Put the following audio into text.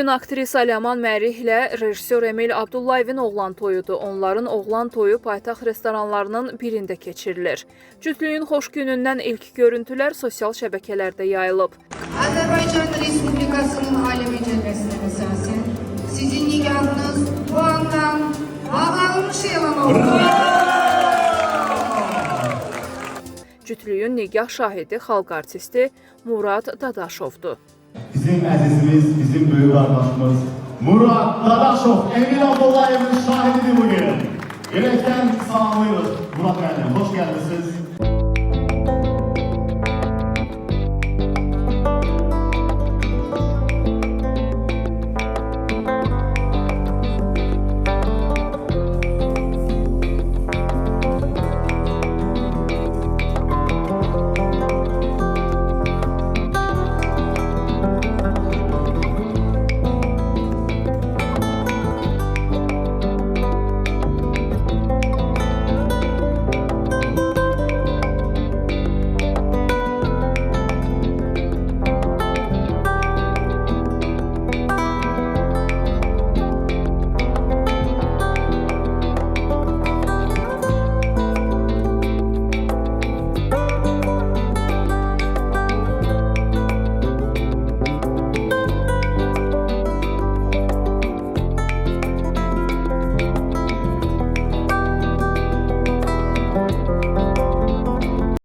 Bugün aktrisa Ləman Mərih ilə rejissor Emil Abdullayevin oğlan toyudur. Onların oğlan toyu paytaxt restoranlarının birində keçirilir. Cütlüyün xoş günündən ilk görüntülər sosial şəbəkələrdə yayılıb. Azərbaycan Respublikasının Ali Məcəlləsinə əsasən sizin nikahınız bu andan bağlanmış elan olunur. Cütlüyün nikah şahidi xalq artisti Murad Dadaşovdur. Bizim əzizimiz, bizim böyük qardaşımız Murad Dadaşov, Emil Abdullayevin şahididir bugün. Yürekten salamlıyoruz. Murad müəllim, hoş geldiniz.